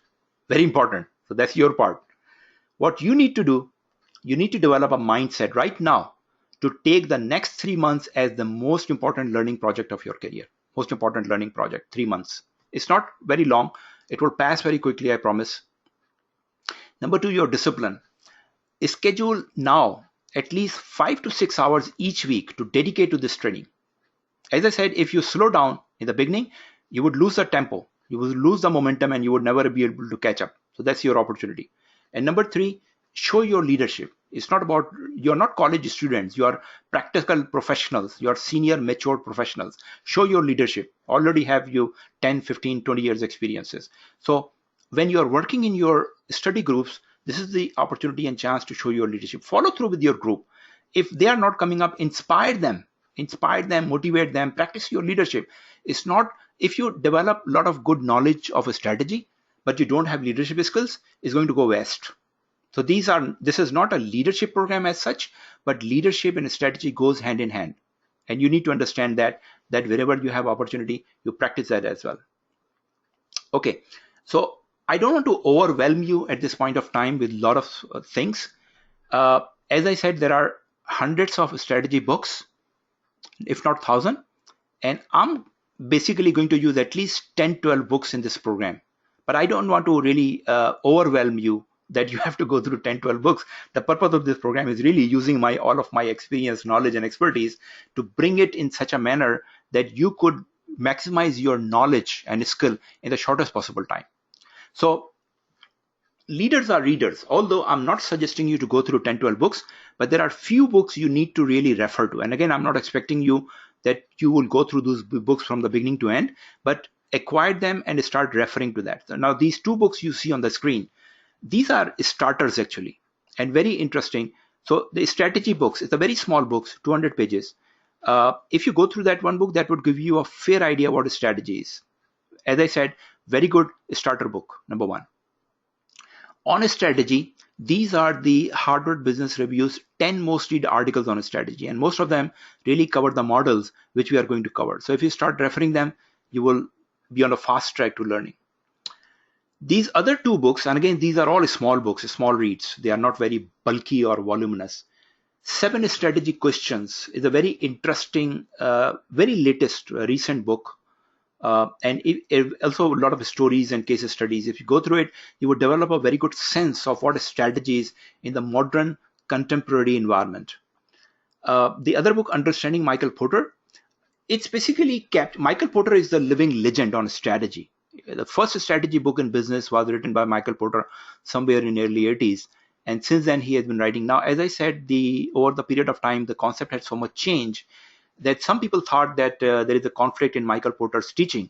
Very important. So that's your part. What you need to do, you need to develop a mindset right now to take the next 3 months as the most important learning project of your career. Most important learning project, 3 months. It's not very long. It will pass very quickly, I promise. Number two, your discipline. Schedule now at least 5 to 6 hours each week to dedicate to this training. As I said, if you slow down in the beginning, you would lose the tempo, you would lose the momentum, and you would never be able to catch up. So that's your opportunity. And number three, show your leadership. It's not about, you're not college students, you are practical professionals, you are senior, mature professionals. Show your leadership. Already have you 10, 15, 20 years experiences. So when you're working in your study groups, this is the opportunity and chance to show your leadership. Follow through with your group. If they are not coming up, inspire them, motivate them, practice your leadership. It's not, if you develop a lot of good knowledge of a strategy, but you don't have leadership skills, it's going to go west. So this is not a leadership program as such, but leadership and strategy goes hand in hand. And you need to understand that wherever you have opportunity, you practice that as well. Okay, so I don't want to overwhelm you at this point of time with a lot of things. As I said, there are hundreds of strategy books, if not 1,000. And I'm basically going to use at least 10, 12 books in this program. But I don't want to really overwhelm you that you have to go through 10, 12 books. The purpose of this program is really using all of my experience, knowledge, and expertise to bring it in such a manner that you could maximize your knowledge and skill in the shortest possible time. So leaders are readers, although I'm not suggesting you to go through 10, 12 books, but there are few books you need to really refer to. And again, I'm not expecting you that you will go through those books from the beginning to end, but acquire them and start referring to that. So now these 2 books you see on the screen, these are starters actually, and very interesting. So the strategy books, it's a very small books, 200 pages. If you go through that one book, that would give you a fair idea what a strategy is. As I said, very good starter book, number 1. On a strategy, these are the Harvard Business Review's 10 most read articles on a strategy, and most of them really cover the models which we are going to cover. So if you start referring them, you will be on a fast track to learning. These other 2 books, and again, these are all small books, small reads. They are not very bulky or voluminous. 7 Strategy Questions is a very interesting, very latest, recent book. And also a lot of stories and case studies. If you go through it, you would develop a very good sense of what a strategy is in the modern contemporary environment. The other book, Understanding Michael Porter, it's basically Michael Porter is the living legend on strategy. The first strategy book in business was written by Michael Porter somewhere in the early 80s. And since then, he has been writing. Now, as I said, over the period of time, the concept had so much change that some people thought that there is a conflict in Michael Porter's teaching.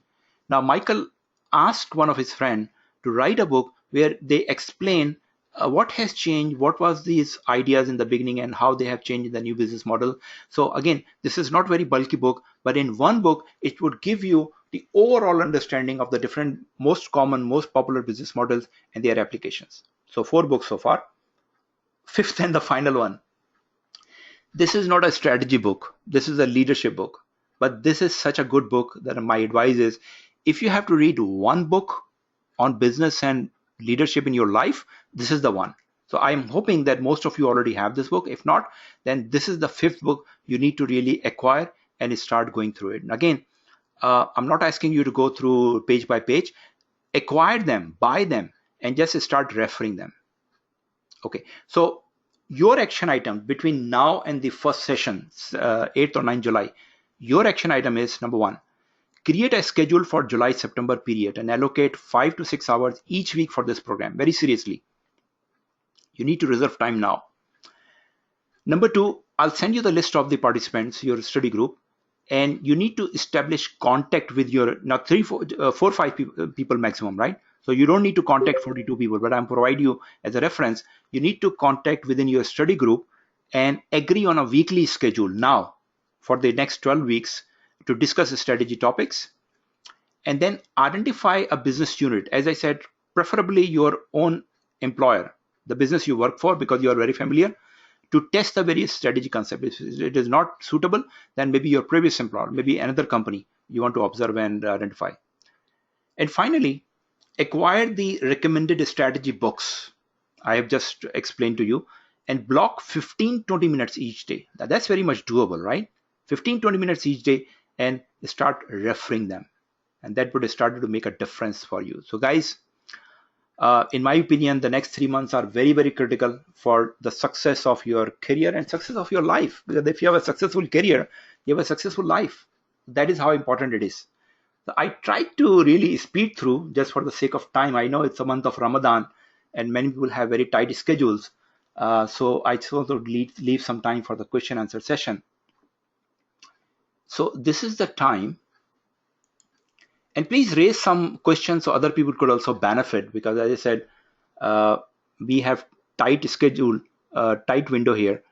Now, Michael asked one of his friends to write a book where they explain what has changed, what was these ideas in the beginning, and how they have changed in the new business model. So again, this is not very bulky book, but in one book, it would give you the overall understanding of the different, most common, most popular business models and their applications. So 4 books so far. Fifth and the final one. This is not a strategy book. This is a leadership book. But this is such a good book that my advice is, if you have to read one book on business and leadership in your life, this is the one. So I'm hoping that most of you already have this book. If not, then this is the 5th book you need to really acquire and start going through it. And again, I'm not asking you to go through page by page. Acquire them, buy them, and just start referring them. Okay, so your action item between now and the first session, 8th or 9th July, your action item is number 1, create a schedule for July-September period and allocate 5 to 6 hours each week for this program. Very seriously. You need to reserve time now. Number 2, I'll send you the list of the participants, your study group, and you need to establish contact with your, now 4 or 5 people maximum, right? So you don't need to contact 42 people, but I'm provide you as a reference. You need to contact within your study group and agree on a weekly schedule now for the next 12 weeks to discuss strategy topics. And then identify a business unit. As I said, preferably your own employer, the business you work for, because you are very familiar, to test the various strategy concepts. If it is not suitable, then maybe your previous employer, maybe another company you want to observe and identify. And finally, acquire the recommended strategy books I have just explained to you and block 15-20 minutes each day. That's very much doable, right? 15-20 minutes each day and start referring them. And that would start to make a difference for you. So guys, in my opinion, the next 3 months are very, very critical for the success of your career and success of your life. Because if you have a successful career, you have a successful life. That is how important it is. So I tried to really speed through just for the sake of time. I know it's a month of Ramadan and many people have very tight schedules. So I sort of leave some time for the question answer session. So this is the time. And please raise some questions so other people could also benefit, because as I said, we have tight schedule, tight window here.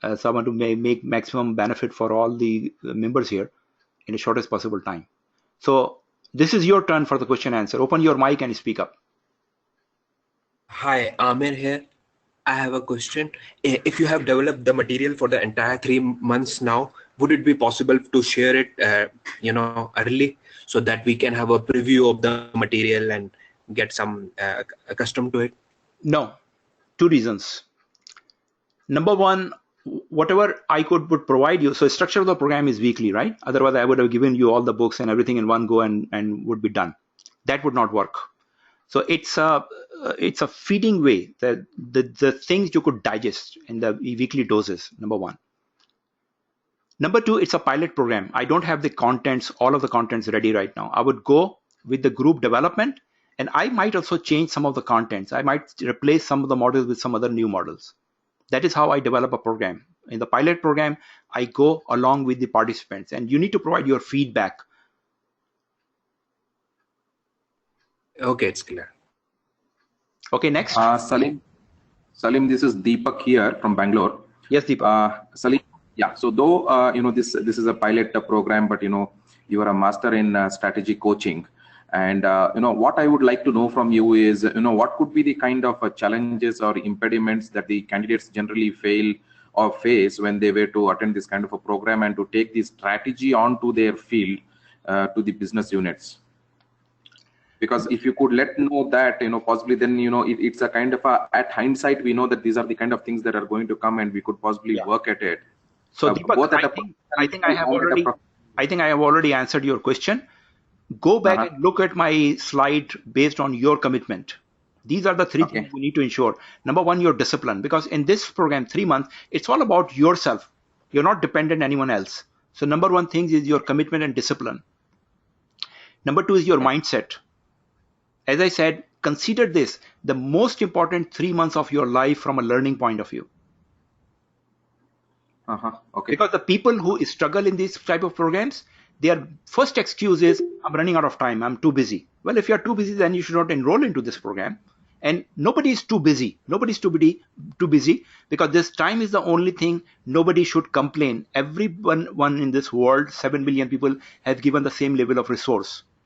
So I want to make maximum benefit for all the members here in the shortest possible time. So this is your turn for the question answer. Open your mic and speak up. Hi, Amir here. I have a question. If you have developed the material for the entire 3 months now, would it be possible to share it, early, so that we can have a preview of the material and get some accustomed to it? No, 2 reasons. Number 1, whatever I would provide you. So structure of the program is weekly, right? Otherwise, I would have given you all the books and everything in one go and would be done. That would not work. So it's a feeding way that the things you could digest in the weekly doses. Number 1. Number 2, it's a pilot program. I don't have the contents, all of the contents ready right now. I would go with the group development, and I might also change some of the contents. I might replace some of the models with some other new models. That is how I develop a program. In the pilot program, I go along with the participants, and you need to provide your feedback. Okay, it's clear. Okay, next. Salim, this is Deepak here from Bangalore. Yes, Deepak. Salim, yeah. So though this is a pilot program, but you are a master in strategy coaching, and what I would like to know from you is what could be the kind of challenges or impediments that the candidates generally fail or face when they were to attend this kind of a program and to take this strategy onto their field to the business units. Because if you could let know that, possibly then, it's a kind of at hindsight, we know that these are the kind of things that are going to come and we could possibly work at it. So Deepak, I think I have already answered your question. Go back and look at my slide based on your commitment. These are the 3 things you need to ensure. Number 1, your discipline, because in this program, 3 months, it's all about yourself. You're not dependent on anyone else. So number 1 thing is your commitment and discipline. Number 2 is your mindset. As I said, consider this the most important 3 months of your life from a learning point of view. Okay. Because the people who struggle in these type of programs, their first excuse is, I'm running out of time, I'm too busy. Well, if you're too busy, then you should not enroll into this program. And nobody is too busy. Nobody's too busy, because this time is the only thing. Nobody should complain. Everyone in this world, 7 billion people, have given the same level of resource.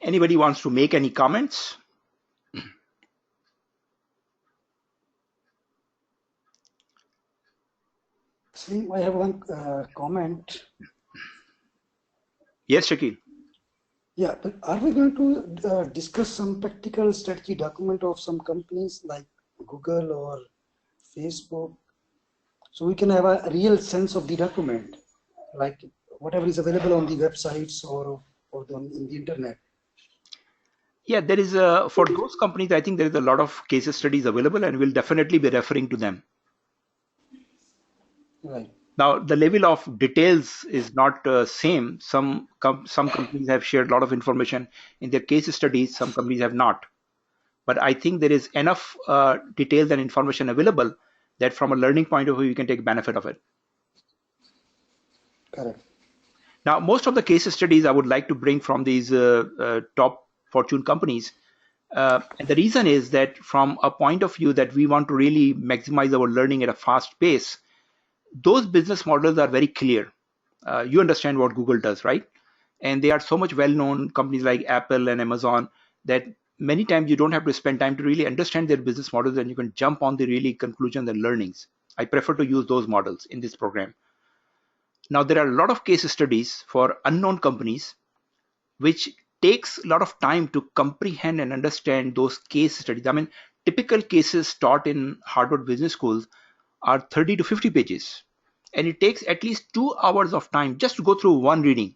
Anybody wants to make any comments? Salim, I have one comment. Yes, Shakil. Yeah, but are we going to discuss some practical strategy document of some companies like Google or Facebook, so we can have a real sense of the document, like whatever is available on the websites or in the internet? Yeah, there is for those companies, I think there is a lot of case studies available, and we'll definitely be referring to them. Right. Now, the level of details is not same. Some companies have shared a lot of information in their case studies. Some companies have not. But I think there is enough details and information available that from a learning point of view, you can take benefit of it. Correct. Now, most of the case studies I would like to bring from these top Fortune companies. And the reason is that from a point of view that we want to really maximize our learning at a fast pace, those business models are very clear. You understand what Google does, right? And they are so much well-known companies like Apple and Amazon that many times you don't have to spend time to really understand their business models, and you can jump on the really conclusions and learnings. I prefer to use those models in this program. Now, there are a lot of case studies for unknown companies, which takes a lot of time to comprehend and understand those case studies. I mean, typical cases taught in Harvard Business Schools are 30 to 50 pages. And it takes at least 2 hours of time just to go through one reading.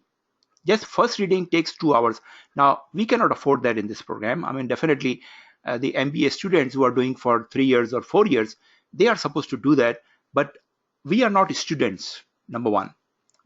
Just first reading takes 2 hours. Now, we cannot afford that in this program. I mean, definitely the MBA students who are doing for 3 years or 4 years, they are supposed to do that. But we are not students, number one.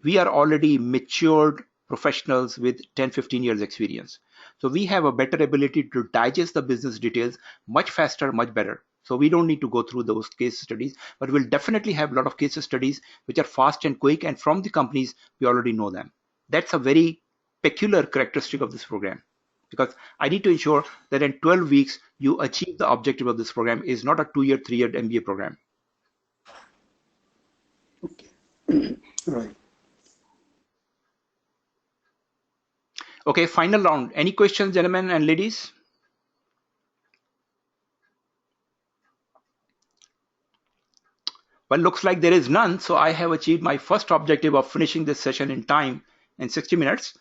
We are already matured professionals with 10-15 years experience. So we have a better ability to digest the business details much faster, much better. So we don't need to go through those case studies, but we'll definitely have a lot of case studies which are fast and quick, and from the companies we already know them. That's a very peculiar characteristic of this program, because I need to ensure that in 12 weeks you achieve the objective of this program. Is not a 2-year, 3-year MBA program. Okay. Right. Okay, final round. Any questions, gentlemen and ladies? Well, looks like there is none. So I have achieved my first objective of finishing this session in time in 60 minutes.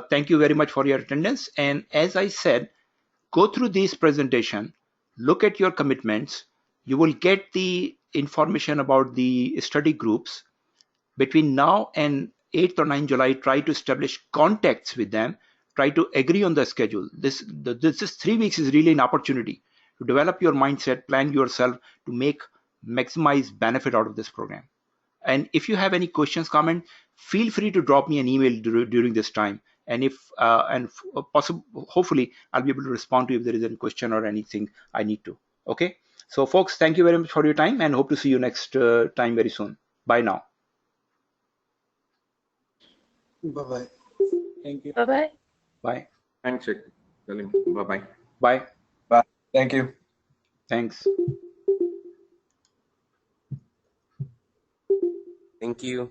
Thank you very much for your attendance. And as I said, go through this presentation, look at your commitments. You will get the information about the study groups. Between now and 8th or 9th July, try to establish contacts with them. Try to agree on the schedule. This 3 weeks is really an opportunity to develop your mindset, plan yourself to maximize benefit out of this program. And if you have any questions, comment, feel free to drop me an email during this time. And if possible, hopefully I'll be able to respond to you if there is any question or anything I need to. Okay. So folks, thank you very much for your time, and hope to see you next time very soon. Bye now. Bye-bye. Thank you. Bye-bye. Bye. Thanks, Salim. Bye-bye. Bye. Bye. Thank you. Thanks. Thank you.